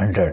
100،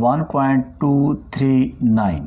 1.239،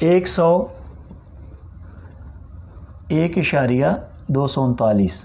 101.239.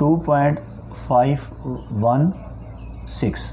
2.516.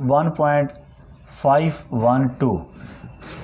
1.512.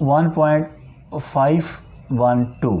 1.512.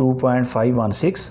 2.516،